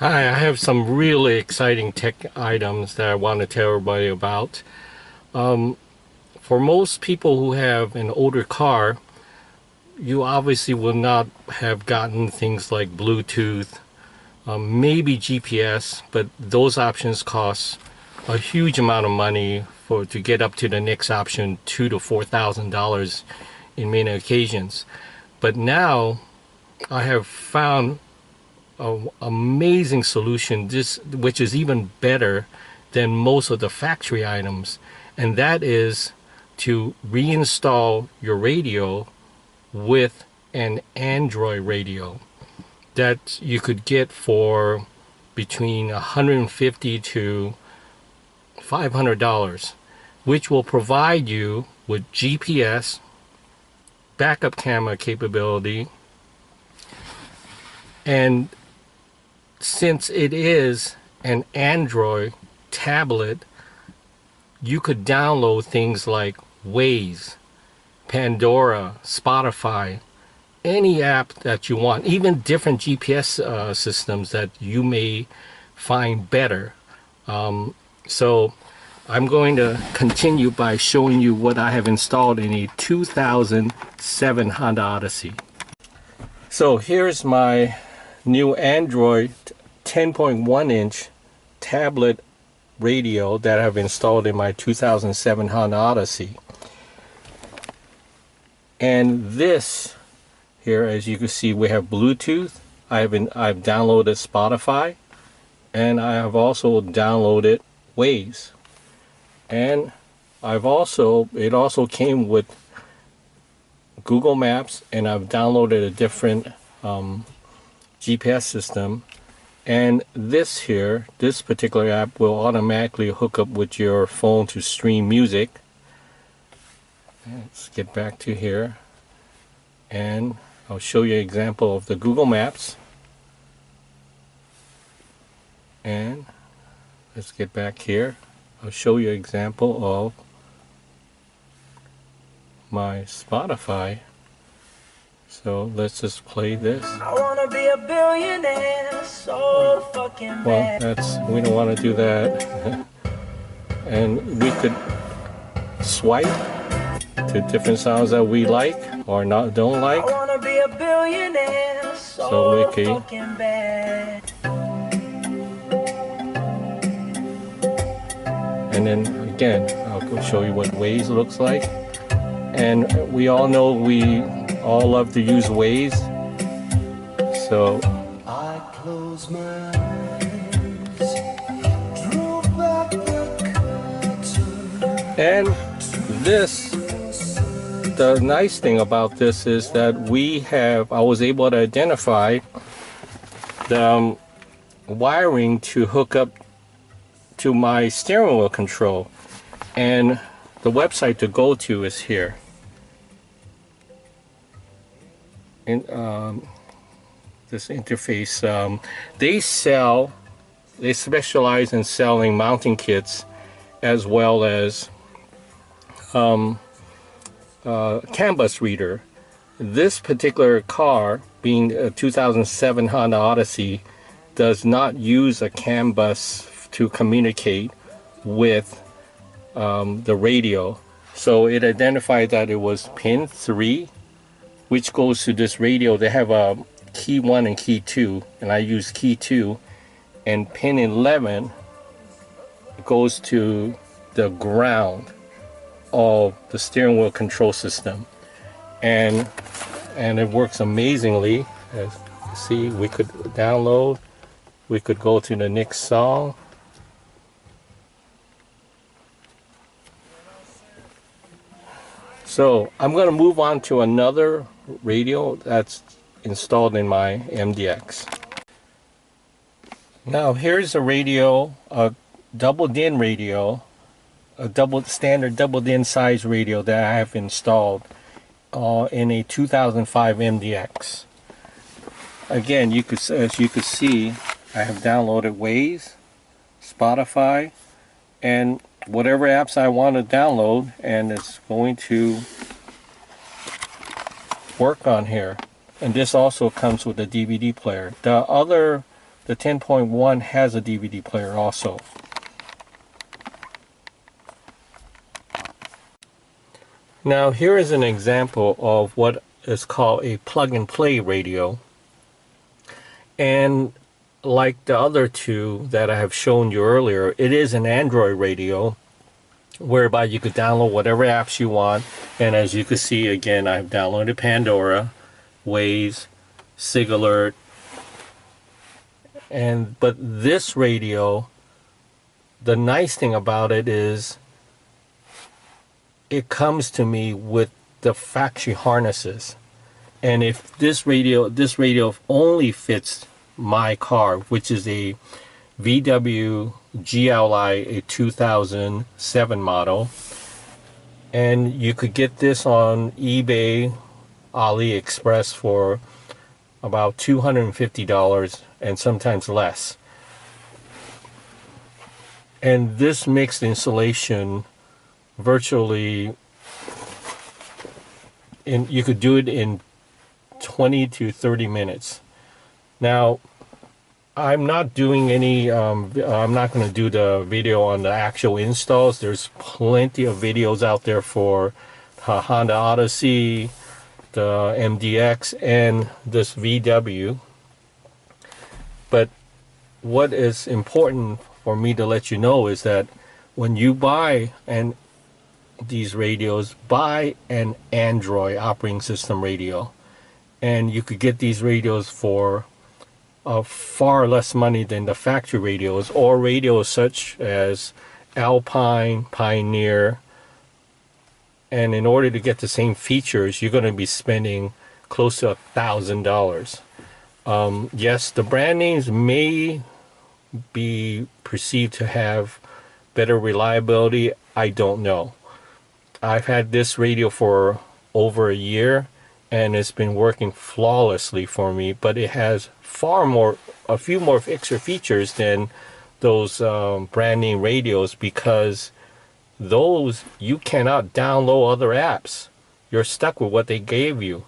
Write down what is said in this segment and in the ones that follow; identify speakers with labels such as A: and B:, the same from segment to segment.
A: Hi, I have some really exciting tech items that I want to tell everybody about. For most people who have an older car, you obviously will not have gotten things like Bluetooth, maybe GPS, but those options cost a huge amount of money to get up to the next option, $2,000 to $4,000 in many occasions. But now I have found an amazing solution, which is even better than most of the factory items, and that is to reinstall your radio with an Android radio that you could get for between $150 to $500, which will provide you with GPS, backup camera capability, and since it is an Android tablet, you could download things like Waze, Pandora, Spotify, any app that you want, even different GPS systems that you may find better. So I'm going to continue by showing you what I have installed in a 2007 Honda Odyssey. So here's my new Android 10.1 inch tablet radio that I've installed in my 2007 Honda Odyssey. And this here, as you can see, we have Bluetooth. I've downloaded Spotify, and I have also downloaded Waze. And it also came with Google Maps, and I've downloaded a different GPS system. And this particular app will automatically hook up with your phone to stream music. Let's get back to here, and I'll show you an example of the Google Maps. And let's get back here. I'll show you an example of my Spotify. So let's just play this. I wanna be a billionaire, so fucking bad. Well, we don't want to do that. And we could swipe to different sounds that we like or don't like. I wanna be a billionaire, so fucking bad. And then again, I'll go show you what Waze looks like. And we all know we all love to use Waze. So I close my eyes, drove back the curtain. And the nice thing about this is that I was able to identify the wiring to hook up to my steering wheel control, and the website to go to is here. In this interface, they specialize in selling mounting kits as well as CAN bus reader. This particular car, being a 2007 Honda Odyssey, does not use a CAN bus to communicate with the radio. So it identified that it was pin 3, which goes to this radio. They have a key 1 and key 2, and I use key 2, and pin 11 goes to the ground of the steering wheel control system, and it works amazingly. As you see, we could download, we could go to the next song. So I'm going to move on to another radio that's installed in my MDX. Now here's a radio, a double DIN radio, a standard double DIN size radio that I have installed in a 2005 MDX. Again, as you could see, I have downloaded Waze, Spotify, and whatever apps I want to download, and it's going to work on here. And this also comes with a DVD player. The other the 10.1 has a DVD player also. Now here is an example of what is called a plug-and-play radio. And like the other two that I have shown you earlier, it is an Android radio whereby you could download whatever apps you want. And as you can see, again, I've downloaded Pandora, Waze, Sig Alert, but this radio, the nice thing about it is it comes to me with the factory harnesses. And if this radio only fits my car, which is a VW GLI, a 2007 model, and you could get this on eBay, AliExpress for about $250 and sometimes less. And this mixed insulation virtually, you could do it in 20 to 30 minutes. Now, I'm not doing any, I'm not going to do the video on the actual installs. There's plenty of videos out there for Honda Odyssey, the MDX, and this VW. But what is important for me to let you know is that when you buy these radios, buy an Android operating system radio. And you could get these radios for far less money than the factory radios, or radios such as Alpine, Pioneer. And in order to get the same features, you're going to be spending close to $1,000. Yes, the brand names may be perceived to have better reliability. I don't know. I've had this radio for over a year, and it's been working flawlessly for me, but it has a few more extra features than those brand name radios, because those you cannot download other apps. You're stuck with what they gave you.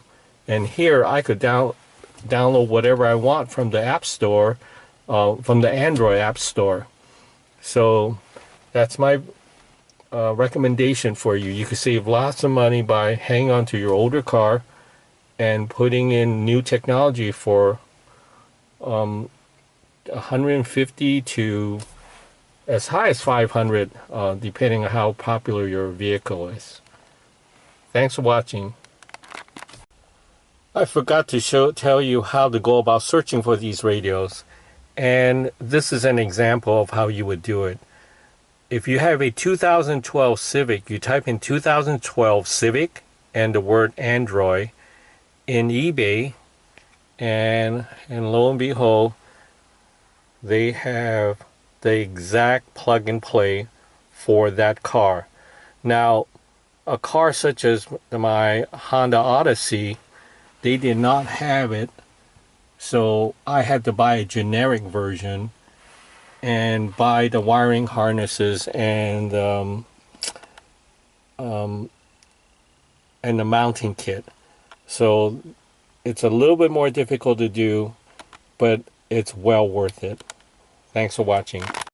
A: And here I could download whatever I want from the App Store, from the Android App Store. So that's my recommendation for you. You could save lots of money by hanging on to your older car and putting in new technology for $150 to as high as $500, depending on how popular your vehicle is. Thanks for watching. I forgot to tell you how to go about searching for these radios, and this is an example of how you would do it. If you have a 2012 Civic, you type in 2012 Civic and the word Android in eBay, and lo and behold, they have the exact plug and play for that car. Now, a car such as my Honda Odyssey, they did not have it, so I had to buy a generic version and buy the wiring harnesses and the mounting kit. So it's a little bit more difficult to do, but it's well worth it. Thanks for watching.